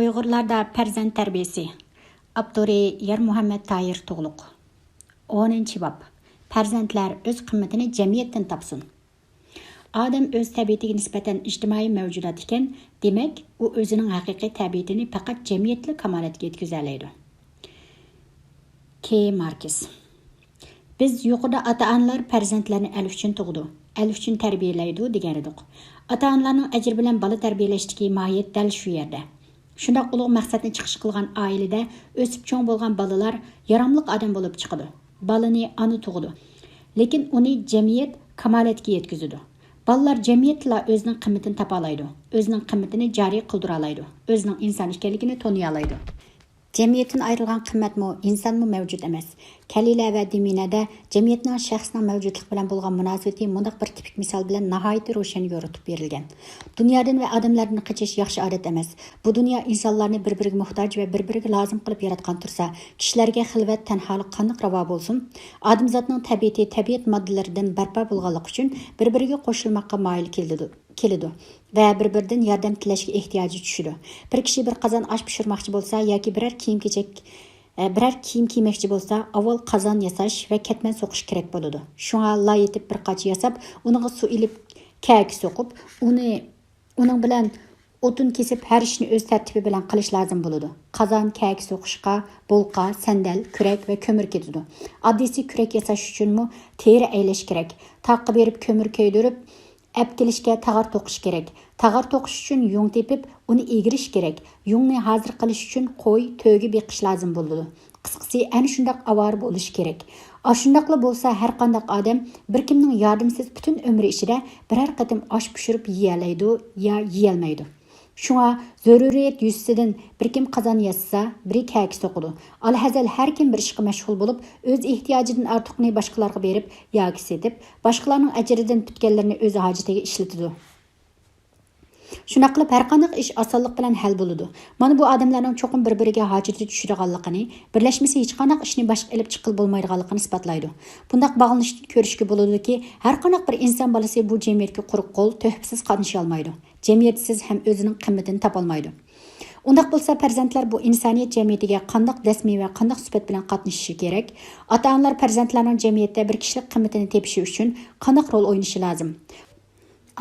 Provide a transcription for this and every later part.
Uyg'urlarda farzand tarbiyasi. Abduri Yer Muhammad Tayir To'g'liq. 10. Bab. Farzandlar o'z qimmatini jamiyatdan topsin. Odam o'z tabiatiga nisbatan ijtimoiy mavjudot ekan, demak, u o'zining haqiqiy tabiatini faqat jamiyatli kamolatga yetkaza oladi. K. Markes. Biz yuqorida ota-onalar farzandlarni alif uchun tug'di, alif uchun tarbiyalaydi degan edik. Ota-onalarning ajr bilan bola tarbiyalashdagi mohiyat dal shu yerda. Shundoq ulug' maqsadni chiqish qilgan oilada o'sib cho'ng bo'lgan bolalar yaramliq odam bo'lib chiqadi. Balani ona tug'di, lekin uni jamiyat kamolatga yetkazadi. Balalar jamiyatla o'zining qimmatini topa oladi, o'zining qimmatini joriy qildira oladi, o'zining inson ekanligini toniy oladi. Jamiyatdan ayrilgan qimmatmi, insonmi mavjud emas. Kalila va Diminada jamiyatning shaxsning mavjudlik bilan bo'lgan munosabati mundaq bir tipik misol bilan nihoyat ro'shan yoritib berilgan. Dunyodan va odamlardan qochish yaxshi odat emas. Bu dunyo insonlarni bir-biriga muhtoj va bir-biriga lozim qilib yaratgan tursa, kishilarga xilvat, tanholik qanday ravo bo'lsin? Odamzotning tabiati tabiat moddalaridan barpo bo'lganligi uchun bir-biriga qo'shilmoqqa moyil keladi va bir-biridan yordam tilashga ehtiyoji tushadi. Bir kishi bir qozon osh pishirmoqchi bo'lsa yoki biror kiyim kiymoqchi bo'lsa, avval qozon yasash va katman so'qish kerak bo'ladi. Shunga loyitib bir qacha yasab, uniga suv ilib, kaki so'qib, uning bilan o'tin kesib, har ishni o'z tartibi bilan qilish lozim bo'ladi. Qozon, kaki so'qishga bolqa, sandal, kurak va ko'mir ketadi. Oddiysi kurak yasash uchunmi teri aylash kerak. Taqqa berib ko'mir ko'ydirib, Әпкелішке тағар тоқыш керек. Тағар тоқыш үшін юң тепіп, оны егіріш керек. Юңны hazır қылыш үшін қой, төгі бекіш лазым болды. Қысқысы, әні шындақ авар болыш керек. Ашындақлы болса, hər qandaq адам bir kimning yardımsız bütün ömrü ішіде бірər qatım aş pişirip yiyələydi ya yiyəlməydi. Şuna zörüriyet yüzsüdün bir kim qazan yazsa, biri kaki soqudu. Alhazal her kim bir işqi məşğul bulup, öz ihtiyacıdan artıqını başqalarına berib, yakis edib, başqalarının əciridən tütkenlerini öz hacetiga işletidu. Şuna qilib hər qandaq iş asanlıq bilan hal buludu. Mana bu adamlarning çoxun bir-biriga haceti tushirganligini, birlashmasa hech qandaq ishni boshqa ilib chiqib bo'lmaydiganligini isbotlaydi. Bundaq bog'lanishni ko'rishga bo'ladiki, har qandaq bir inson bolasi bu jamiyatga quruq qo'l, töhfsiz qatnasha olmaydi. Jamiyatsiz ham o'zining qimmatini topolmaydi. Undaq bo'lsa, farzandlar bu insoniyat jamiyatiga qandaq rasmiy va qandaq sifat bilan qatnashishi kerak? Ota-onalar farzandlarning jamiyatda bir kishilik qimmatini tepishi uchun qandaq rol o'ynashi lozim?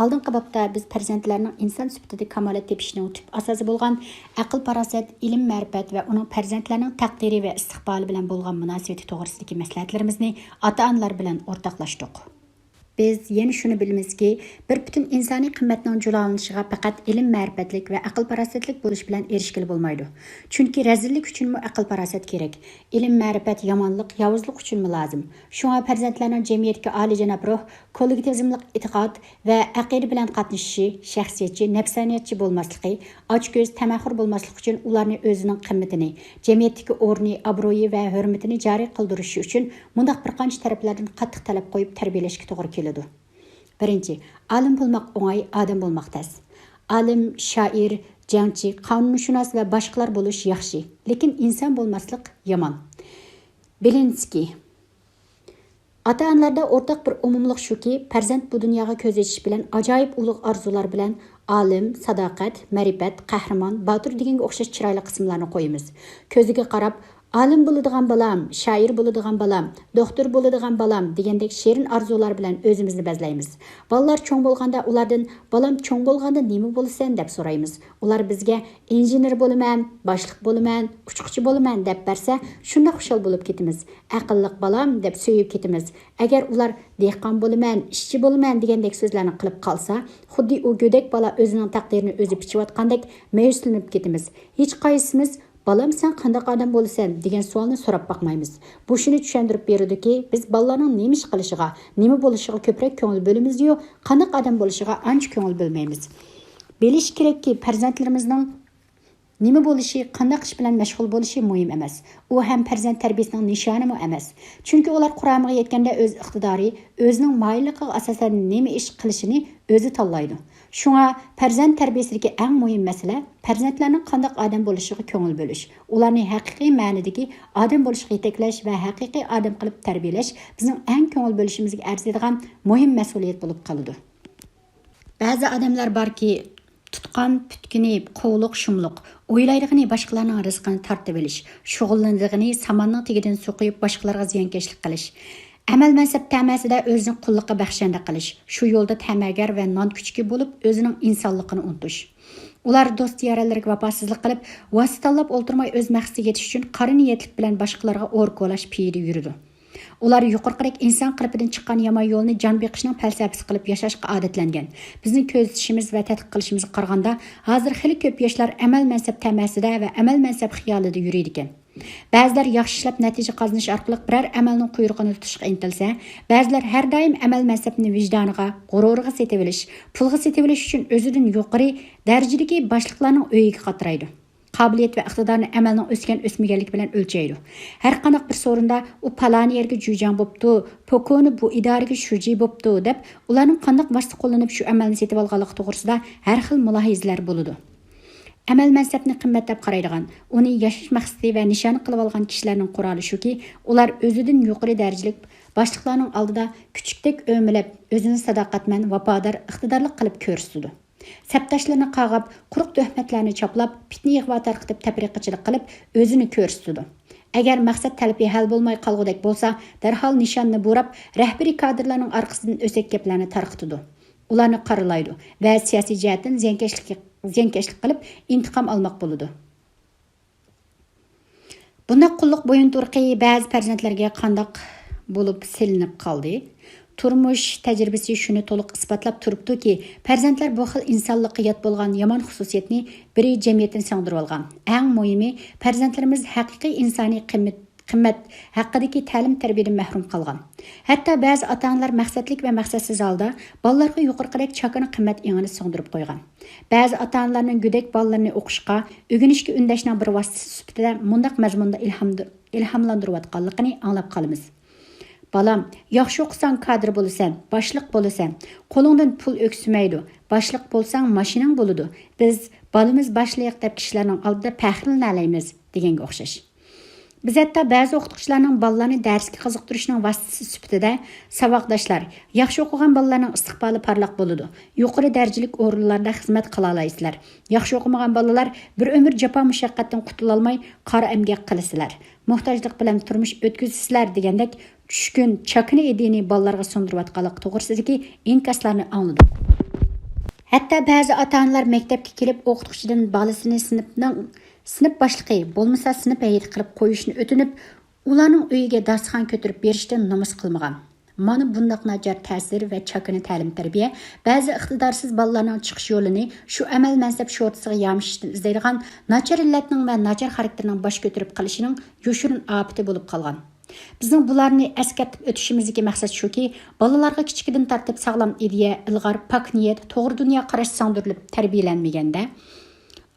Алдыңғы бапта біз farzandlarning inson sifatida kamolat tepishining tüp asosi bo'lgan aql, farosat, ilm, ma'rifat va uning farzandlarning taqdiri va istiqboli bilan bo'lgan munosabati to'g'risidagi maslahatlarimizni ota-onalar bilan o'rtoqlashdik. Biz yana shuni bilamizki, bir bütün insoniy qimmatning julanishiga faqat ilm, ma'rifatlik va aql, farosatlik bo'lish bilan erishgili bo'lmaydi. Chunki razillik uchunmi aql, farosat kerak. Ilm, ma'rifat, yomonlik, yovuzlik uchunmi lozim. Shunga farzandlarning jamiyatga oliyjanob ruh, kollektivizmlik e'tiqod va aqida bilan qatnashishi, shaxsiyatchi, nafsaniyatchi bo'lmasligi, ochko'z, tamaxur bo'lmasligi uchun ularni o'zining qimmatini, jamiyatdagi o'rni, obro'yi va hurmatini joriy qildirishi uchun mundaq bir qancha taraflardan qattiq talab qo'yib tarbiyalashga to'g'ri keladi. Birinchi, alim bo'lmoq o'ng'ay, odam bo'lmoq tez. Alim, shoir, jangchi, qonunshunos va boshqalar bo'lish yaxshi, lekin inson bo'lmaslik yomon. Bilinski. Ota-onalarda o'rtaq bir umumliq shuki, farzand bu dunyoga ko'z ochish bilan ajoyib ulug' orzular bilan olim, sadoqat, ma'rifat, qahramon, botir deganga o'xshash chiroyli qismlarni qo'yamiz. Ko'ziga qarab, alim bo'ladigan balam, shoir bo'ladigan balam, doktor bo'ladigan balam degandek shirin orzular bilan o'zimizni bazlaymiz. Bolalar cho'ng bo'lganda ulardan balam cho'ng bo'lganda nima bo'lasan deb so'raymiz. Ular bizga injener bo'laman, boshliq bo'laman, uchquchi bo'laman deb bersa, shunda xushal bo'lib ketamiz. Aqlliq balam deb so'yib ketamiz. Agar ular dehqon bo'laman, ishchi bo'laman degandek so'zlarni qilib qolsa, xuddi u go'dak bola o'zining taqdirini o'zi pichayotgandek ma'yuslanib ketamiz. Hech qaysimiz balam sen qandaq odam bo'lasan degan savolni so'rab boqmaymiz. Bu shuni tushuntirib beradiki, biz bolalarning nima ish qilishiga, nima bo'lishiga ko'proq ko'ngil bo'lamiz-yu, qandaq odam bo'lishiga ancha ko'ngil bo'lmaymiz. Bilish kerakki, farzandlarimizning nima bo'lishi, qandaq ish bilan mashg'ul bo'lishi muhim emas. U ham farzand tarbiyasining nishonimi emas. Chunki ular Qur'onga yetganda o'z iqtidori, o'zining moyilligiga asosan nima ish qilishini o'zi tanlaydi. Shunga farzand tarbiyasidagi eng muhim masala farzandlarning qandaq odam bo'lishiga ko'ngil bo'lish. Ularni haqiqiy ma'nodagi odam bo'lishiga yetaklash va haqiqiy odam qilib tarbiyalash bizning eng ko'ngil bo'lishimizga arziydigan muhim mas'uliyat bo'lib qoladi. Ba'zi odamlar borki, Tutqan pütkini qovluq şumluq, o'ylaydig'ini boshqalarning rizqini tartib olish, shug'ullandig'ini samonning tegidan so'qiyib boshqalarga ziyonkashlik qilish. Amal mansab tamasida o'zini qulluqqa baxshanda qilish, shu yo'lda ta'magar va non kuchki bo'lib, o'zining insonligini unutish. Ular do'st yaranlarga vafosizlik qilib, vositallab o'ltirmay o'z maqsadiga yetish uchun qora niyatlik bilan boshqalarga o'rkolash piyida yuridi. Ular yuqorqidek inson qalbidan chiqqan yomon yo'lni jon beqishning falsafasi qilib yashashga odatlangan. Bizning ko'zitishimiz va tadqiq qilishimizga qaraganda, hozir xili ko'p yoshlar amal mansab tamasida va amal mansab xiyolida yuriydi ekan. Ba'zilar yaxshi ishlab natija qozonish orqali biror amalning quyrug'ini tutishga intilsa, ba'zilar har doim amal mansabni vijdoniga, g'ururiga setib olish, pulga setib olish uchun o'zidan yuqori darajadagi boshliqlarning o'yiga qatiraydi. Qabiliyet ve iqtidarını əməlinin ösken ösməgənlik bilan ölçəydi. Hər qanaq bir sorunda o palani yerge cüycan boptu, pokonu bu idarəge şuci boptu deb, ularning qandaq vasitə qo'llanib shu əməlni setib alğanlıq to'g'risida har xil mulohizlar bo'ladi. Amal mansabni qimmatlab qaraydigan, uni yashash maqsadi va nishoni qilib olgan kishilarning quroli shuki, ular o'zidan yuqori darajalik boshliqlarning oldida kuchukdek o'milib, o'zini sadoqatman, vafodor, iqtidorli qilib ko'rsatdi. Səpdaşlarını qağab, quruq töhmətlərini çaplab, pitni yığva tarqıtıb təpriqçilik qilib, özünü ko'rsatdi. Agar maqsad talabi hal bo'lmay qolgudek bo'lsa, darhol nishonni burab, rəhbari kadrlarning orqasidan o'sak gaplarni tarqitdi. Ularni qaralaydi va siyosiy jihatdan ziyonkashlik qilib, intiqom olmoq bo'ladi. Bunday qulluq bo'yinturqi ba'zi farzandlarga qandoq bo'lib silinib qoldi. Turmuş təcrübəsi şunu to'liq isbotlab turibdiki, farzandlar bu xil insonlikqa yot bo'lgan yomon xususiyatni biri jamiyatdan singdirib olgan. Eng muhimi, farzandlarimiz haqiqiy insoniy qimmat haqidagi ta'lim tarbiyadan mahrum qolgan. Hatto ba'zi ota-onalar maqsadlik va maqsadsiz holda bolalarga yuqorqidek chakini qimmat ingini singdirib qo'ygan. Ba'zi ota-onalarning go'dak bolalarni o'qishga, o'rganishga undashning bir vositasi sifatida mundaq mazmunda ilhamlantirayotganligini anglab qolamiz. Balam, yaxshi o'qisan kadr bo'lasan, boshliq bo'lasan, qo'lingdan pul o'ksmaydi. Boshliq bo'lsang, mashinang bo'ladi. Biz balimiz boshliq deb kishilarning oldida faxrlanalaymiz deganga o'xshash. Biz hatto ba'zi o'qituvchilarning bolalarni darsga qiziqtirishning vositasi sifatida saboqdoshlar, yaxshi o'qigan bolalarning istiqboli parlaq bo'ladi. Yuqori darajalik o'rinlarda xizmat qila olaysizlar. Yaxshi o'qimagan bolalar bir umr jafo mushaqqatdan qutula olmay qora emgak qilasizlar. Muhtojlik bilan turmush o'tkazisizlar degandek tushkun, chakini edini bolalarga so'ndirayotganlik to'g'risidagi inkaslarni angladik. Hatto ba'zi ota-onalar maktabga kelib o'qituvchidan bolasini sinf boshlig'i bo'lmasa sinf hayit qilib qo'yishni o'tinib, ularning uyiga darsxon ko'tarib berishdan nomus qilmagan. Mana bundoq nachar ta'sir va chakini ta'lim tarbiya ba'zi iqtidorsiz bolalarning chiqish yo'lini shu amal mansab sho'rtisiga yamishishdan izlaydigan nachar illatning va nachar xarakterning bosh ko'tarib qilishining yoshirin ofati bo'lib qolgan. Bizning bularni eskartib o'tishimizdagi maqsad shuki, bolalarga kichikdan tartib sog'lom ideya, ilg'or, pok niyat, to'g'ri dunyo qarash singdirilib tarbiyalanmaganda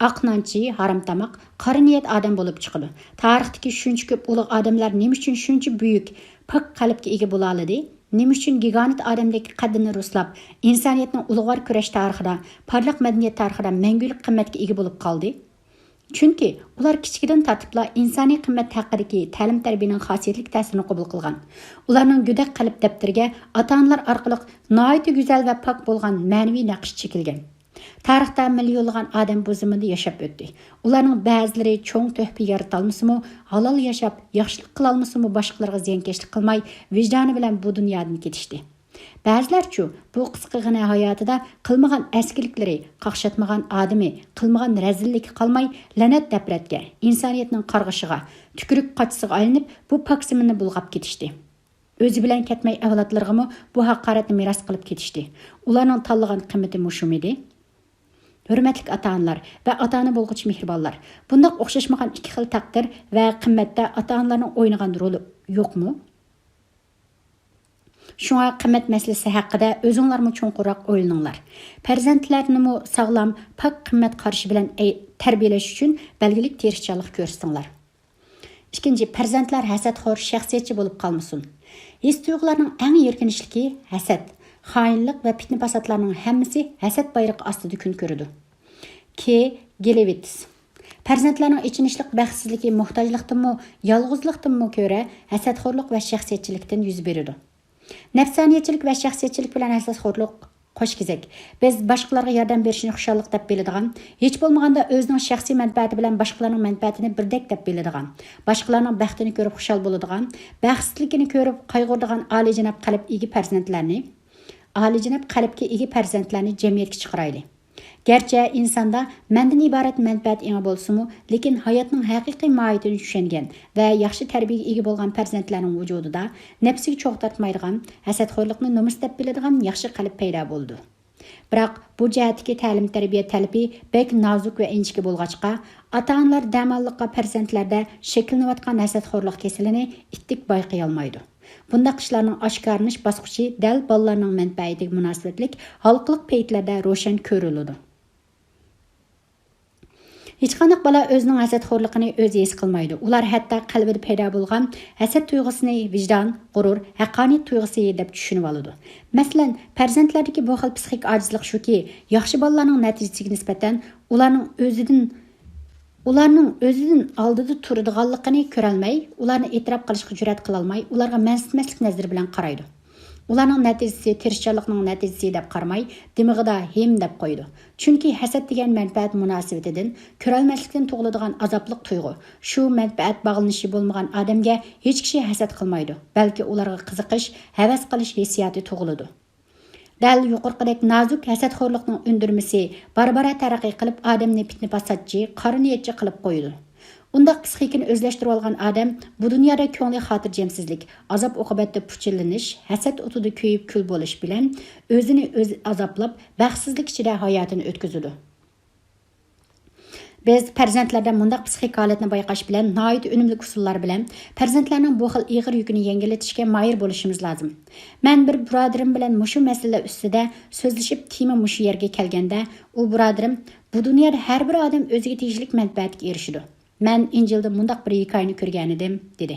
aqnanchi, harom tamoq, qora niyat odam bo'lib chiqadi. Tarixdagi shuncha ko'p ulug' odamlar nima uchun shuncha buyuk, pok qalbga ega bo'la oladi? Nima uchun gigant odamdagi qaddini ruslab, insoniyatning ulug'vor kurash tarixida, parlaq madaniyat tarixida mangulik qimmatga ega bo'lib qoldi? Chunki ular kichikdan tartibla insoniy qimmat haqidagi ta'lim tarbiyaning xosiyatli ta'sirini qabul qilgan. Ularning go'dak qalb daftariga ota-onalar orqali nihoyat go'zal va pok bo'lgan ma'naviy naqsh chekilgan. Tarixda millionlagan odam bu zamonda yashab o'tdi. Ularning ba'zilari cho'ng to'hfa yarata olmasimi, halol yashab, yaxshilik qila olmasimi, boshqalarga ziyonkashlik qilmay, vijdoni bilan bu dunyodan ketishdi. Ba'zilarchu bu qisqagina hayotida qilmagan askiliklari, qaqshatmagan odami, qilmagan razillik qolmay, la'nat nafratga, insoniyatning qarg'ishiga, tukurik qochisiga aylanib, bu poksimini bulg'ab ketishdi. O'zi bilan ketmay avlodlarga bu haqoratni meros qilib ketishdi. Ularning tanlagan qimmati mushum edi. Hürmetlik ata-onalar va ota-ona bo'lg'uchi mehribonlar. Bundoq o'xshashmagan ikki xil taqdir va qimmatda ota-onalarning o'ynagan roli yo'qmi? Shunga qimmat masalasi haqida o'zinglarmi cho'nqurroq o'ylaninglar. Farzandlarni sog'lom, pok qimmat qarashi bilan tarbiyalash uchun belgilik tirishchilik ko'rsatinglar. Ikkinchi, farzandlar hasadxo'r, shaxsiyatchi bo'lib qolmasin. His tuyg'ularning eng yerkinishligi hasad. Xainlik va fitna fasodlarning hammasi hasad bayrog'i ostida kun ko'radi. Gelevits. Farzandlarning ichinishlik baxtsizligi muhtojlikdanmi, yolg'izlikdanmi ko'ra hasadxo'rlik va shaxsiyatchilikdan yuz beradi. Nafsaniyatchilik va shaxsiyatchilik bilan hasadxo'rlik Qo'sh kezak. Biz boshqalarga yordam berishni xushalliq deb biladigan, hech bo'lmaganda o'zining shaxsiy manfaati bilan boshqalarning manfaatini birdek deb biladigan, boshqalarning baxtini ko'rib xushal bo'ladigan, baxtsizligini ko'rib qayg'uradigan oliyjanob qalbga ega farzandlarni jamiyatga chiqarayli. Gerçi insanda mendan ibaret menfaat inga bolsumu, lekin hayotning haqiqiy mohiyatini tushungan va yaxshi tarbiyaga ega bo'lgan farzandlarning vujudida nafsiga cho'g' tortmaydigan, hasadxo'rlikni nomus deb biladigan yaxshi qalb paydo bo'ldi. Biroq bu jihatdagi ta'lim tarbiya talabi bek nozik va inchki bo'lg'achqa, ota-onalar damalliqqa farzandlarda shakllanayotgan hasadxo'rlik kasalini ittik bayqay olmaydi. Bundaq ishlarning oshkorlanish bosqichi dal bolalarning manfaatiga munosabatlik xalqliq paytlarda ro'shan ko'riladi. Hech qanday bola o'zining hasadxo'rligini o'zi his qilmaydi. Ular hatto qalbida paydo bo'lgan hasad tuyg'usini vijdon, g'urur, haqqoniyat tuyg'usi deb tushunib oladi. Masalan, farzandlardagi bu xil psixik ojizlik shuki, yaxshi bolalarning natijasiga nisbatan ularning oldida turadiganligini ko'rolmay, ularni e'tirof qilishga jur'at qila olmay, ularga mansitmaslik nazari bilan qaraydi. Ularning natijasi tirishchanlikning natijasi deb qarmay, dimig'ida hem deb qo'ydi. Chunki hasad degan manfaat munosabatidan, ko'rolmaslikdan tug'iladigan azoblik tuyg'u. Shu manfaat bog'lanishi bo'lmagan odamga hech kishi hasad qilmaydi, balki ularga qiziqish, havas qilish hissiyoti tug'iladi. Dal yuqorqidek nozik hasadxo'rlikning undirmasi barbara taraqqiy qilib odamni fitna fasodchi, qariniyatchi qilib qo'ydi. Undaq psixikini o'zlashtirib olgan odam bu dunyoda ko'ngli xotirjamsizlik, azob oqibatda puchillanish, hasad o'tida kuyib kul bo'lish bilan o'zini o'zi azoblab, baxtsizlik ichida hayotini o'tkazadi. Biz farzandlarda mundaq psixik holatni bayqash bilan nihoyat unumli usullar bilan farzandlarning bu xil ig'ir yukini yengillatishga moyil bo'lishimiz lozim. Men bir birodarim bilan mushu masala ustida so'zlashib tema mushu yerga kelganda, u birodarim bu dunyoda har bir odam o'ziga tegishli manfaatga erishadi. Men Injilda mundaq bir hikoyani ko'rgan edim, dedi.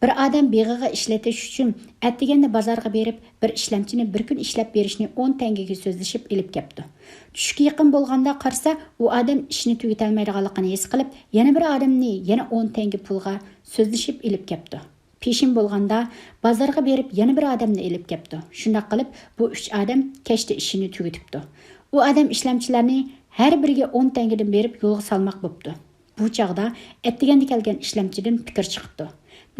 Bir odam beg'iga ishlatish uchun atdiganda bozorga berib, bir ishlamchini bir kun ishlab berishni 10 tangaga so'zlashib elib kelibdi. Tushga yaqin bo'lganda qarsa, u odam ishni tugatolmaydiganligini his qilib, yana bir odamni yana 10 tanga pulga so'zlashib elib kelibdi. Peshin bo'lganda bozorga berib, yana bir odamni elib kelibdi. Shunday qilib, bu 3 odam kechda ishini tugatibdi. U odam ishlamchilarni har biriga 10 tangadan berib yo'lga salmoq bo'pti. Bu chaqda atdiganda kelgan ishlamchidan fikr chiqibdi.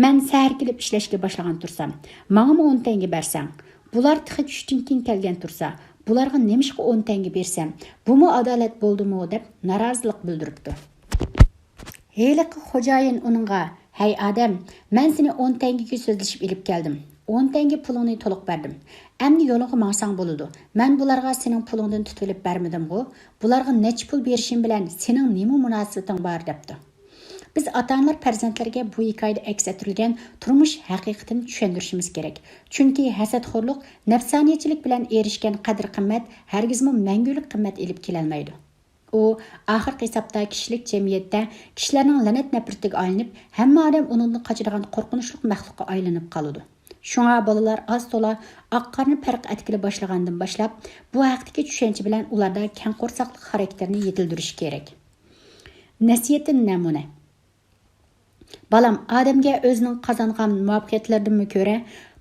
Men sahar kelib ishlashga boshlagan tursam, menga 10 tanga bersang, bular tixi tushdan keyin kelgan tursa, bularga nemishqa 10 tanga bersam, bumi adolat bo'ldimi deb norozilik bildiribdi. Heyliq xo'jayin uningga, "Hey odam, men seni 10 tangaga so'zlashib elib keldim. 10 tanga pulingni to'liq berdim. Endi yo'lingga mangsang bo'ladi. Men bularga sening pulingdan tutib bermadim-ku. Bularga nech pul berishim bilan sening nima munosabating bor?" debdi. Biz ota-onalar farzandlarga bu hikoyada aks ettirilgan turmush haqiqatini tushuntirishimiz kerak. Chunki hasadxo'rlik nafsoniyatchilik bilan erishgan qadr-qimmat hargizmi mangulik qimmat elib kelolmaydi. U oxirgi hisobda kishilik jamiyatda kishilarning la'nat nafratiga aylanib, hamma odam uningdan qochadigan qo'rqinchli maxluqqa aylanib qoladi. Shunga bolalar az-to'la oqqarni farq etkila boshlagandan boshlab, bu haqdagi tushuncha bilan ularda keng qo'rsaqlik xarakterini yetildirish kerak. Nasiyatin namuna. Balam, odamga o'zining qozongan muvaffaqiyatlardan ko'ra,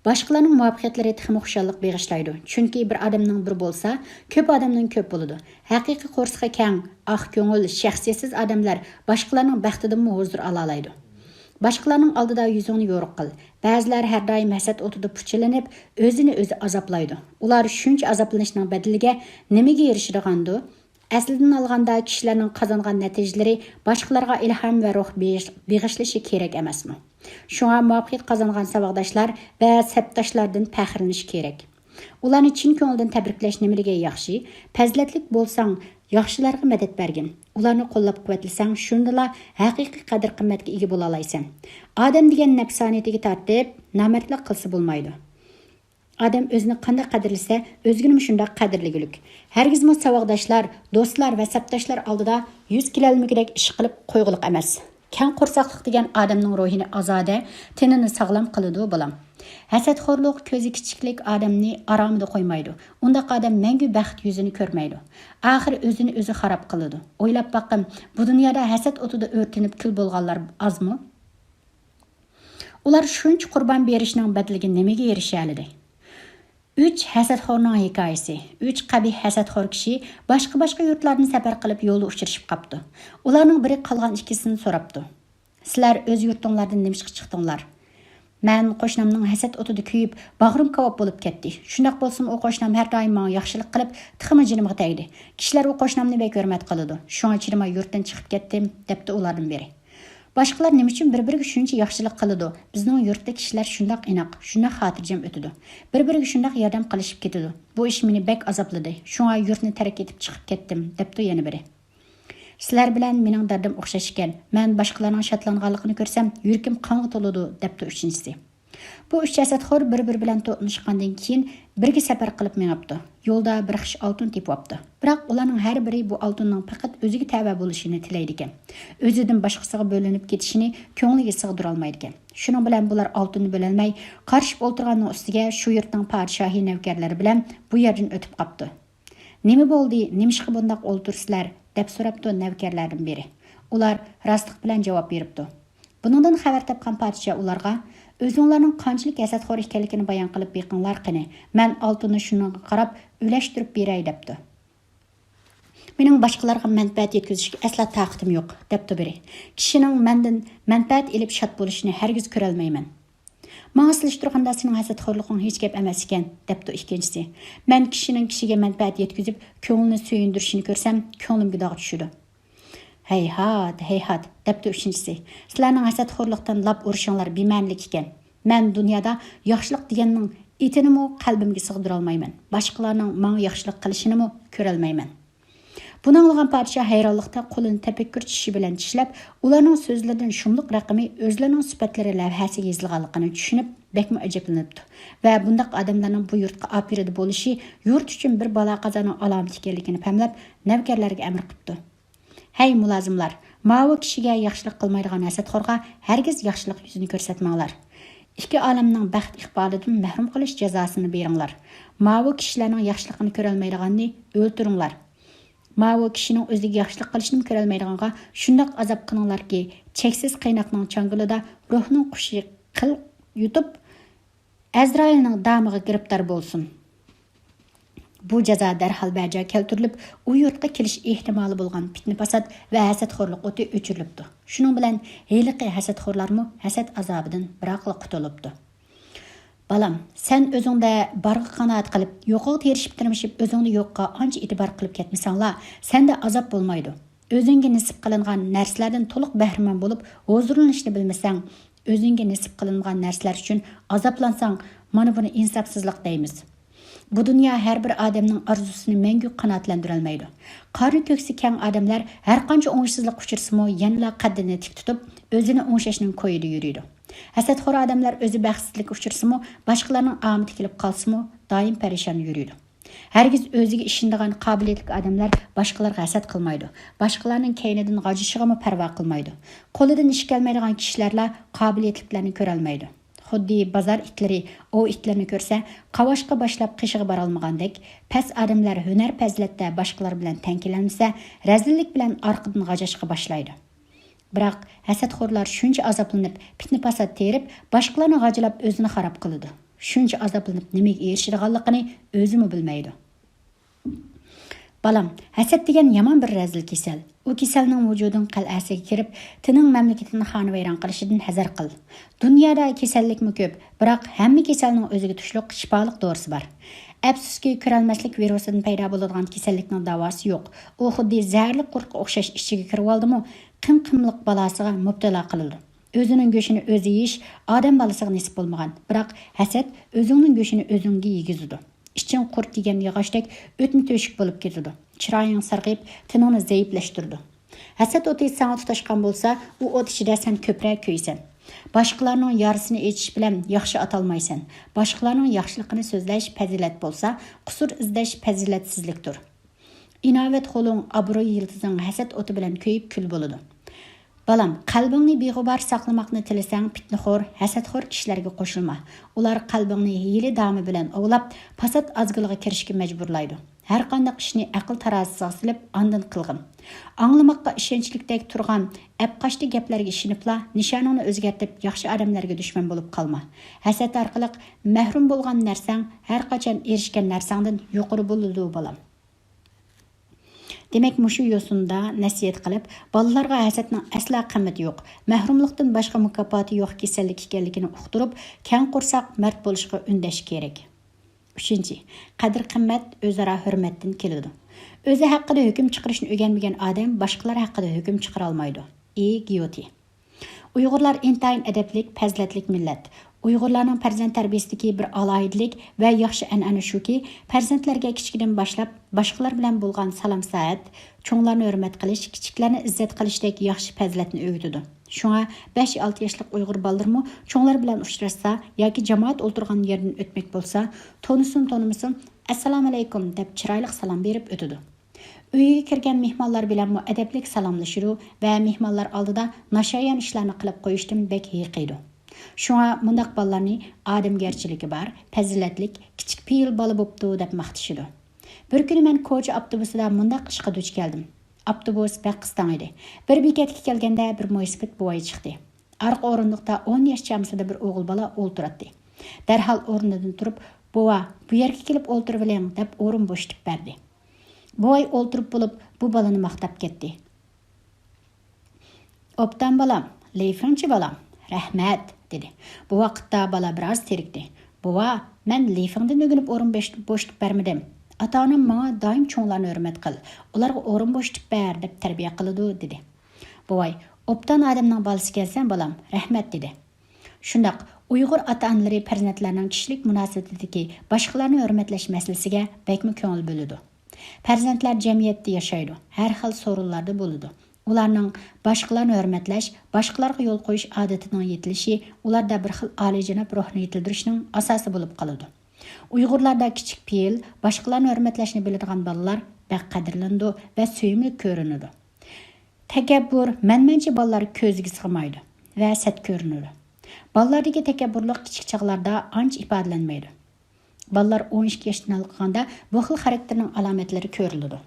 boshqalarning muvaffaqiyatlari texmi xushallik beg'ishlaydi. Chunki bir odamning bir bo'lsa, ko'p odamning ko'p bo'ladi. Haqiqiy qo'rsaqi keng, oq ko'ngil, shaxsiyatsiz odamlar boshqalarning baxtidan huzur ola oladi. Boshqalarning oldida yuzingni yo'riq qil. Ba'zilar har doim hasad o'tida puchilanib, o'zini o'zi azoblaydi. Ular shuncha azoblanishning badaliga nimaga erishadigandu? Aslidan olganda kishilarning qozongan natijalari boshqalarga ilhom va ruh beg'ishlashi kerak emasmi? Shunga muvaffaqiyat qozongan saboqdoshlar va sabdoshlardan faxrlanish kerak. Ularni chin ko'ngildan tabriklash nimaga yaxshi? Fazilatlik bo'lsang, yaxshilarga madad bergin. Ularni qo'llab-quvvatlasang, shundala haqiqiy qadr-qimmatga ega bo'la olaysan. Odam degan nafsoniyatiga tortib, nomardlik qilsa bo'lmaydi. Adam o'zini qanday qadrlasa, o'zini shunday qadrligulik. Hargizmi saboqdoshlar, do'stlar va sabdoshlar oldida 100 kilolmigidek ish qilib qo'yg'iliq emas. Keng qo'rsaqlik degan odamning ruhini ozoda, tenini sog'lom qiladi bo'lam. Hasadxo'rlik, ko'zi kichiklik odamni oromida qo'ymaydi. Undaq odam mangu baxt yuzini ko'rmaydi. Oxir o'zini o'zi xarob qiladi. O'ylab boqim, bu dunyoda hasad o'tida o'rtinib kul bo'lganlar ozmi? Ular shuncha qurbon berishning badaliga nimaga erishadi? 3 hasadxorning hikoyasi. 3 qabih hasadxor kishi boshqa yurtlarni safar qilib yo'lda uchrashib qapti. Ularning biri qolgan ikkisini so'rabdi. Sizlar o'z yurtinglardan nimishqa chiqdinglar? Men qo'shnamning hasad o'tida kuyib, bag'rim kavob bo'lib ketdi. Shundoq bo'lsin, u qo'shnam har doim menga yaxshilik qilib, tiximi jinimga tegdi. Kishilar u qo'shnamni bek hurmat qiladi. Shunga chidamay yurtdan chiqib ketdim, debdi ulardan biri. Başqalar nima uchun bir-biriga shuncha yaxshilik qiladi? Bizning yurtda kishilar shundoq inoq, shundoq xotirjam o'tadi. Bir-biriga shundoq yordam qilishib ketadi. Bu ish meni bek azobladi. Shunga yurtni tark etib chiqib ketdim, debdi yana biri. Sizlar bilan mening dardim o'xshash ekan. Men boshqalarning shatlanganligini ko'rsam, yurakim qonga to'ladi, debdi uchinchisi. Bu üç hasadxor bir-biri bilan to'qnashgandan keyin birga safar qilib mengapti. Yo'lda bir xish oltin tepibdi. Biroq ularning har biri bu oltinning faqat o'ziga tava bo'lishini tilaydi ekan. O'zidan boshqasiga bo'linib ketishini ko'ngliga sig'dira olmaydi ekan. Shuning bilan bular oltinni bo'lolmay, qarshib o'tirganning ustiga shu yurtning podshohi navkarlari bilan bu yerdan o'tib qapti. Nima bo'ldi? Nimishqa bundoq o'ltirsizlar? deb so'rabdi navkarlardan biri. Ular rostlik bilan javob beribdi. Buningdan xabar topgan podshoh ularga o'zinglarning qanchalik hasadxor ekanligini bayon qilib beqinglar qani. Men oltinni shunga qarab ulashtirib beray debdi. Mening boshqalarga manfaat yetkazishga asla taqatim yo'q, debdi biri. Kishining mendan manfaat olib shod bo'lishini hargiz ko'ra olmayman. Menga silishtirganda sening hasadxorliging hech gap emas ekan, debdi ikkinchisi. Men kishining kishiga manfaat yetkazib, ko'nglini suyundirishini ko'rsam, ko'nglimga dog' tushadi. Heyhat, debdi uchinchisi. Sizlarning hasadxorlikdan lab urishinglar bema'nilik ekan. Men dunyoda yaxshilik deganning etinimi qalbimga sig'dira olmayman. Boshqalarning menga yaxshilik qilishini ko'ra olmayman. Buni anglagan podshoh hayronlikda qo'lini tafakkur tishi bilan tishlab, ularning so'zlaridan shumliq raqami o'zlarining sifatlari lavhasiga yozilganligini tushunib, bekmi ajablanibdi. Va bundaq odamlarning bu yurtga opirida bo'lishi yurt uchun bir balo qazoning alomati ekanligini fahmlab, navkarlarga amr qildi. Hey mulozimlar, mavi kishiga yaxshilik qilmaydigan hasadxorga hargiz yaxshilik yuzini ko'rsatmanglar. Ikki olamning baxt iqbolidan mahrum qilish jazosini beringlar. Mavi kishilarning yaxshiligini ko'ra olmaydiganni o'ltiringlar. Mavi kishining o'ziga yaxshilik qilishini ko'ra olmaydiganga shundoq azob qilinglarki, cheksiz qaynoqning changilida ruhning qushi qil yutib Azrailning damiga giribdor bo'lsin. Bu jazo darhol bajo keltirilib, u yurtga kelish ehtimoli bo'lgan fitna fasod va hasadxorlik o'ti o'chirilibdi. Shuning bilan heliqi hasadxorlarmi hasad azobidan biroqla qutulibdi. Balam, sen o'zingda barga qanoat qilib, yo'qqa terishib tirmishib, o'zingni yo'qqa ancha e'tibor qilib ketmasanglar, senda azob bo'lmaydi. O'zingga nisib qilingan narsalardan to'liq bahramand bo'lib, huzurlanishni bilmasang, o'zingga nisib qilingan narsalar uchun azoblansang, mana buni insofsizlik deymiz. Bu dünya her bir adamның arzusini мәңгі qanoatlantira olmaydi. Qarni ko'ksi keng odamlar har qancha o'ngsizlik uchirsa-mu, yanla qaddini tik tutib, o'zini o'ngshashning ko'yida yuriydi. Hasadxor odamlar o'zi baxtsizlik uchirsa-mu, boshqalarning omadi kelib qolsa-mu, doim parishon yuriydi. Hergiz o'ziga ishonadigan qobiliyatli odamlar boshqalarga hasad qilmaydi. Boshqalarning kaynidan g'ajishiga parvo qilmaydi. Qo'lidan ish kelmaydigan kishilarlar qobiliyatliklarini ko'ra olmaydi. Xuddi bozor itlari o itlarni ko'rsa, qavoshqa boshlab qishig'i bora olmagandek, past odamlar hunar fazilatda boshqalar bilan tankilansa, razillik bilan orqadan g'ajashqa boshlaydi. Biroq hasadxorlar shuncha azoblanib, fitna fasod terib, boshqalarni g'ajilab o'zini xarob qiladi. Shuncha azoblanib nimaga erishadiganligini o'zimi bilmaydi. Balam, hasad degan yomon bir razil kasal. U kasalning vujuding qal'asiga kirib, tining mamlakatini xonavayron qilishidan hazar qil. Dunyoda kasallikmi ko'p, biroq hamma kasalning o'ziga tushliq shifoliq dorisi bor. Afsuski, ko'rolmaslik virusidan paydo bo'ladigan kasallikning davosi yo'q. U xuddi zaharli qurtqa o'xshash ichiga kirib oldimi, qimqimliq balosiga mubtalo qiladi. O'zining go'shini o'zi yeyish odam bolasiga nisib bo'lmagan, biroq hasad o'zingning go'shini o'zingga yegizadi. İçin qurt degan yog'ochdek o'tni to'shik bo'lib ketadi. Chiroying sarg'ib, tiningni zaiflashtirdi. Hasad o'ti sana tutashgan bo'lsa, u o't ichida sen ko'proq kuysan. Boshqalarning yarısini echish bilan yaxshi atalmaysan. Boshqalarning yaxshiligini so'zlash fazilat bo'lsa, qusur izlash fazilatsizlikdir. Inovat qo'ling, obro'y yıldızing hasad o'ti bilan kuyib kul bo'ladi. Balam, qalbingni beg'ubar saqlamoqni tilasang, fitnaxo'r, hasadxo'r kishilarga qo'shilma. Ular qalbingni hiyli dami bilan ovlab, fasod azgiliga kirishga majburlaydi. Her qandaq ishni aql tarozisiga silib, andın qilgin. Anglamaqqa ishonchlikdek turgan, apqashti gaplarga ishinibla nishoningni o'zgartib, yaxshi odamlarga dushman bo'lib qolma. Hasad orqali mahrum bo'lgan narsang har qachon erishgan narsangdan yuqori bo'ladi, bolam. Demek muşu yosunda nasihat qilib, balalarga hasadning asla qimmati yo'q, mahrumlikdan boshqa mukofoti yo'q kasallik ekanligini uqtirib, kang qo'rsoq mard bo'lishga undash kerak. 3. Qadr-qimmat o'zaro hurmatdan keladi. O'zi haqida hukm chiqarishni o'rganmagan odam boshqalar haqida hukm chiqara olmaydi. Giyoti. Uyg'urlar intayin adablik, fazilatlik millat. Uyg'urlarning farzand tarbiyasidagi bir alohidlik va yaxshi an'ana shuki, farzandlarga kichikdan boshlab boshqalar bilan bo'lgan salom saat, cho'nglarni hurmat qilish, kichiklarni izzat qilishdek yaxshi fazilatni o'rgatadi. Shunga 5-6 yoshlik Uyg'ur bolalarmi cho'nglar bilan uchrashsa yoki jamoat o'tirgan yerdan o'tmak bo'lsa, tonisin, assalomu alaykum deb chiroyli salom berib o'tadi. Uyga kirgan mehmonlar bilan adablik salomlashadi va mehmonlar oldida nashayan ishlarni qilib qo'yishdan bek yiqiydi. Şuna mundaq balalarni adamgarchiligi bor, fazilatlik, kichik piyil bola bo'pti deb maqtashidi. Bir kuni men ko'cha avtobusida mundaq ishga duch keldim. Avtobus Paqiston edi. Bir bekatga kelganda bir mo'ysifat bo'y chiqdi. Arqa o'rindiqda 10 yosh chamsida bir o'g'il bola o'ltiradi. Darhol o'rnidan turib, "Bova, bu yerga kelib o'ltirib oling" deb o'rin bo'shatib berdi. Boy o'ltirib bo'lib, bu balani maqtab ketdi. "Obdan balam, leyfinchi balam, rahmat" dedi. Bu vaqtda bala biroz terikdi. "Bova, men leyfingdan o'ginib o'rin bo'shatib bermadim. Ata-onam menga doim cho'nglarni hurmat qil, ularga o'rin bo'shatib ber" deb tarbiya qiladi dedi. Buvay, "Obdan odamning bolasi kelsan balam, rahmat" dedi. Shundaq Uyg'ur ota-onalari farzandlarining kishilik munosabatidagi boshqalarni hurmatlash masalasiga bekmi ko'ngil bo'ladi. Farzandlar jamiyatda yashaydi, har xil sorunlarda bo'ladi. Ularning boshqalarni hurmatlash, boshqalarga yo'l qo'yish odatining yetilishi ularda bir xil oliyjanob ruhni yetildirishning asosi bo'lib qoladi. Uyg'urlarda kichik piyil, boshqalarni hurmatlashni biladigan bolalar bak qadrlandi va suyimli ko'rinadi. Takabbur, menmanchi bolalar ko'ziga sig'maydi va sat ko'rinadi. Bolalardagi takabburlik kichik chaqlarda ancha ifodalanmaydi. Bolalar 12 yoshdan olganda bu xil xarakterning alomatlari ko'riladi.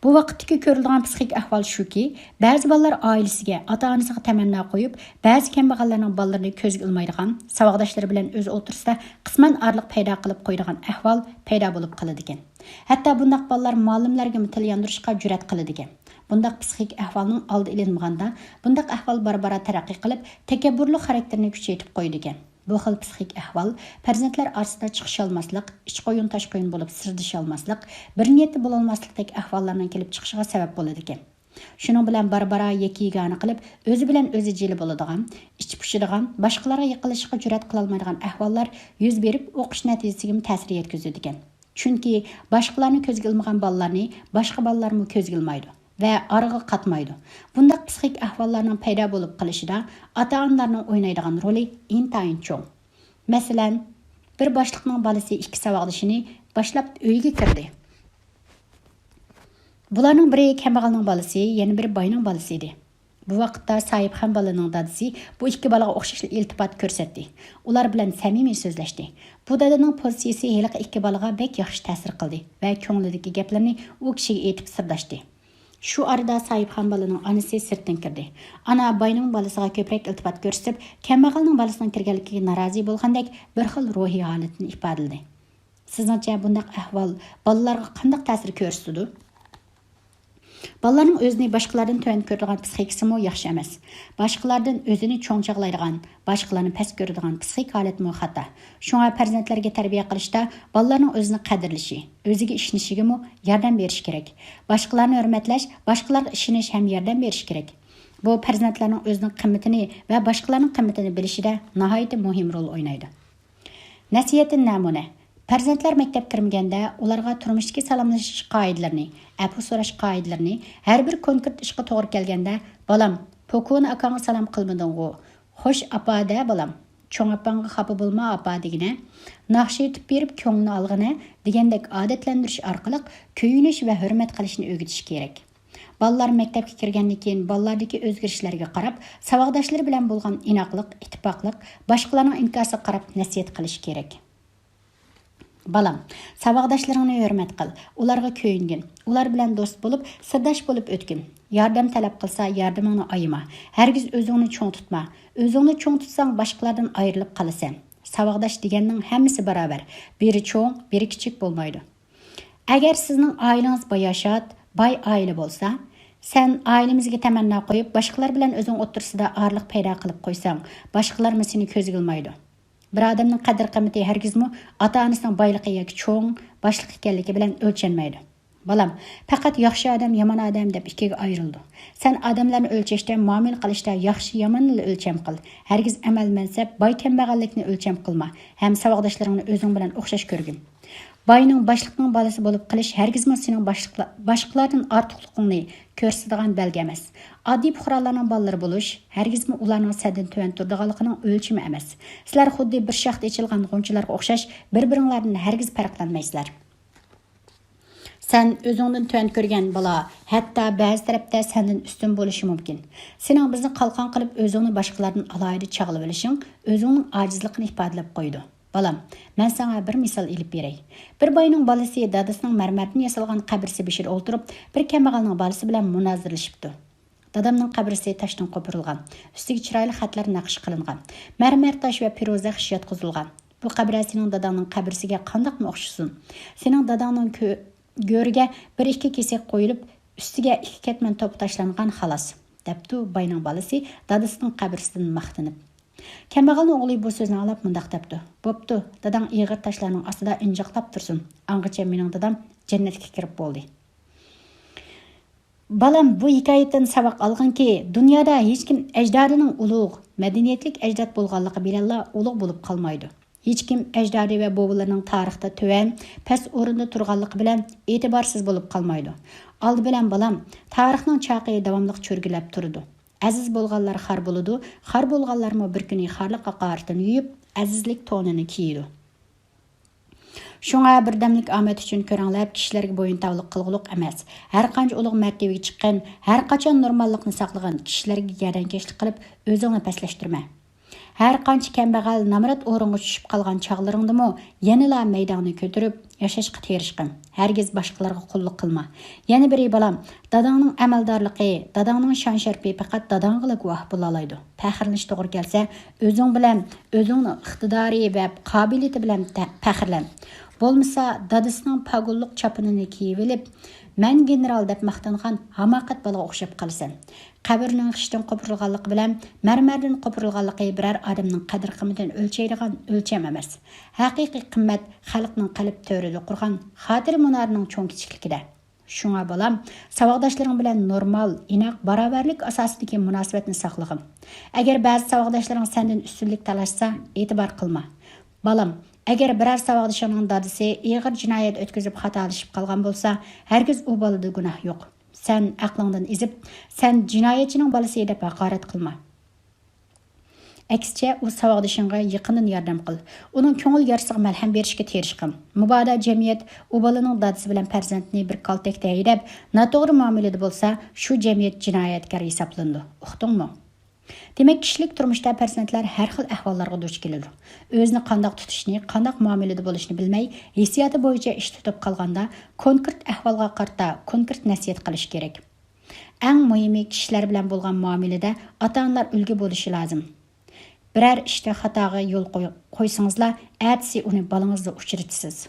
Bu vaqtdagi ko'rilgan psixik ahvol shuki, ba'zi bolalar oilasiga, ota-onasiga tamanno qo'yib, ba'zi kambag'allarning bolalarini ko'zga ilmaydigan, savodoshlari bilan o'zi o'tirsida qisman orliq paydo qilib qo'yadigan ahvol paydo bo'lib qoladi ekan. Hatto bundaq bolalar muallimlarga til yondirishga jur'at qiladi ekan. Bundaq psixik ahvolning oldi ilinmaganda, bundaq ahvol bora-bora taraqqiy qilib, takabburli xarakterni kuchaytirib qo'yadi ekan. Bu xil psixik ahvol farzandlar orasida chiqish olmaslik, ich qo'yin tosh qo'yin bo'lib sirdish olmaslik, bir niyatli bo'la olmaslikdek ahvollarning kelib chiqishiga sabab bo'ladi ekan. Shuning bilan barbara yekigani qilib, o'zi bilan o'zi jeli bo'ladigan, ich pushadigan, boshqalarga yiqilishga jur'at qila olmaydigan ahvollar yuz berib, o'qish natijasiga ta'sir yetkazadi ekan. Chunki boshqalarni ko'zga ilmagan bolalarni boshqa bolalarmi ko'zga ilmaydi ve arığı qatmaydı. Bundaq psixik ahvallarning paydo bo'lib qilishida ota-onalarning o'ynaydigan roli intayin cho'ng. Masalan, bir boshliqning bolasi ikki savodishini boshlab uyga kirdi. Bularning biri kambag'alning bolasi, yana biri boyning bolasi edi. Bu vaqtda Sohibxon bolaning dadasi bu ikki bolaga o'xshash iltifot ko'rsatdi. Ular bilan samimiy so'zlashdi. Bu dadaning pozitsiyasi haliqi ikki bolaga bek yaxshi ta'sir qildi va ko'nglidagi gaplarni u kishiga aytib sirlashdi. Şu arada Sohibxon bolaning onasi sirtdan kirdi. Ana boyning bolasiga ko'proq iltifot ko'rsatib, kambag'alning bolasining kirganligiga norozi bo'lgandek bir xil ruhiy holatni ifodaladi. Sizningcha bundaq ahvol bolalarga qanday ta'sir ko'rsatadi? Balalarning o'zini boshqalardan tuvan ko'radigan psixikasimi yaxshi emas. Boshqalardan o'zini cho'ngchaqlaydigan, boshqalarni past ko'radigan psixik holatmi xato. Shunga farzandlarga tarbiya qilishda balalarning o'zini qadrlashi, o'ziga ishonishiga yordam berish kerak. Boshqalarni hurmatlash, boshqalarga ishonish ham yordam berish kerak. Bu farzandlarning o'zining qimmatini va boshqalarning qimmatini bilishida nihoyat muhim rol o'ynaydi. Nasihatin namuna. Farzandlar maktab kirmaganda ularga turmushdagi salomlashish qoidalarini, afu so'rash qoidalarini, har bir konkret ishga to'g'ri kelganda, "Bolam, pokoni akangga salom qilmading-ku. Xo'sh apa da bolam. Cho'ng apangga xafa bo'lma apa" degine, naqsh etib berib ko'nglini olg'ina degandek odatlantirish orqali kuyinish va hurmat qilishni o'rgatish kerak. Bolalar maktabga kirgandan keyin bolalardagi o'zgarishlarga qarab, savodoshlari bilan bo'lgan inoqlik, ittifoqlik, boshqalarning inkosiga qarab nasihat qilish kerak. Balam, savaqdaşlarını hürmet qil, ularga köyüngin, ular bilan do'st bo'lib, sirdash bo'lib o'tgin. Yordam talab qilsa, yordamingni ayama. Hargiz o'zingni cho'ng tutma. O'zingni cho'ng tutsang, boshqalardan ayrilib qolasan. Savaqdash deganning hammasi barobar. Biri cho'ng, biri kichik bo'lmaydi. Agar sizning oilangiz boyashat, boy oila bo'lsa, sen ailemizga tamanno qo'yib, boshqalar bilan o'zing o'tirsida orliq paydo qilib qo'ysang, boshqalar seni ko'zga ilmaydi. Bir adamning qadr-qimmati hargizmi ota-onasining boyligi yoki cho'ng, boshliq ekanligi bilan o'lchanmaydi. Balam, faqat yaxshi odam, yomon odam deb ikkiga ayrildi. Sen odamlarni o'lchashda, muomala qilishda yaxshi yomonni o'lcham qil. Hargiz amal mansab, boy kambag'allikni o'lcham qilma. Ham savodoshlaringni o'zing bilan o'xshash ko'rgin. Boyning boshliqning bolasi bo'lib qilish hargizmi sening boshqalardan ortiqligingni ko'rsatadigan belgi emas. Oddiy fuqarolarning bolalari bo'lish hargizmi ularning saddan tuvan turadiganligining o'lchimi emas. Sizlar xuddi bir shaxtda ichilgan g'unchalarga o'xshash bir-biringlardan hargiz farqlanmaysizlar. Sen o'zingdan tuvan ko'rgan bola hatto ba'zi tarafda sendan ustun bo'lishi mumkin. Sening bizni qalqon qilib o'zingni boshqalardan alohida chaqilib olishing o'zingning ojizligini ifodalab qo'ydi. Balam, men sana bir misal ilib beray. Bir boyning bolasi dadasining marmardan yasalgan qabrisi beshida o'ltirib, bir kambag'alning bolasi bilan munozirlashibdi. Dadamning qabrisi toshdan qo'pirilgan, ustiga chiroyli xatlar naqsh qilingan, marmar tosh va piroza xish yotqizilgan. Bu qabr sening dadangning qabrisiga qandoqmi o'xshasin? Sening dadangning go'riga bir ikki kesak qo'yilib, ustiga ikki ketman top tashlangan xolos, debdi boyning bolasi dadasining qabrisidan maqtanib. Kambag'alning o'g'li bu so'zni anglab mundaq debdi. Bo'pti, dadang ig'ir tashlarning ostida injiqlab tursin. Angacha mening dadam jannatga kirib bo'ldi. Balam, bu hikoyadan saboq olganki, dunyoda hech kim ajdodining ulug', madaniyatlik ajdod bo'lganligi bilan ulug' bo'lib qolmaydi. Hech kim ajdodi va bobolarining tarixda tuvan, past o'rinda turganligi bilan e'tiborsiz bo'lib qolmaydi. Oldi bilan balam, tarixning chaqi davomli cho'rgilab turdi. Aziz bo'lganlar xor bo'ladi, xor bo'lganlarmi bir kuni xorliq aqaratini yuyib, azizlik to'nini kiydi. Shunga birdamlik omad uchun ko'ranglab kishilarga bo'yintovlik qilgulik emas. Har qancha ulug' martabaga chiqqan, har qachon normallikni saqlagan kishilarga gardankashlik qilib, o'zingni paslashtirma. Har qancha kambag'al namrat o'ringa tushib qolgan chog'laringdimi, yanala maydonni ko'tarib, yashashga tirishqin. Hargiz boshqalarga qulluq qilma. Yana biri balam, dadangning amaldorligi, dadangning shon-sharfi faqat dadangga guvoh bo'la oladi. Faxrlanish to'g'ri kelsa, o'zing bilan, o'zingning iqtidori va qobiliyati bilan faxrlan. Bo'lmasa, dadasining pagulliq chapinini kiyib olib, men general deb maqtangan hamoqat bolaga o'xshab qolasan. Qabrning xishdan qo'pirilganligi bilan marmardan qo'pirilganligi biror odamning qadr-qimmatidan o'lchaydigan o'lcham emas. Haqiqiy qimmat xalqning qalb to'rida qurgan xotir munarining cho'ng kichikligida. Shunga balam, savoqdoshlaring bilan normal, inoq, barobarlik asosidagi munosabatni saqlag'in. Agar ba'zi savoqdoshlaring sendan ustunlik talashsa, e'tibor qilma. Balam, agar biror savoqdoshining dadasi ig'ir jinoyat o'tkazib xatolashib qolgan bo'lsa, hargiz u bolada gunoh yo'q. Sen aqlingdan ezib, sen jinoyatchining bolasi deb haqorat qilma. Aksicha, u savoqdoshinga yaqindan yordam qil. Uning ko'ngil yarasiga malham berishga tirishqin. Mubodo jamiyat u bolaning dadasi bilan farzandni bir kaltakda haydab, noto'g'ri muomalada bo'lsa, shu jamiyat jinoyatkor hisoblandi. Uqdingmi? Demak, kishilik turmushda farzandlar har xil ahvollarga duch keladi. O'zini qandoq tutishni, qandoq muomalada bo'lishni bilmay, hissiyoti bo'yicha ish tutib qolganda, konkret ahvolga qarata konkret nasihat qilish kerak. Eng muhimi, kishilar bilan bo'lgan muomalada ota-onalar ulgu bo'lishi lozim. Biror ishda xatoga yo'l qo'ysangizlar, ertasi uni bolangizga uchratasiz.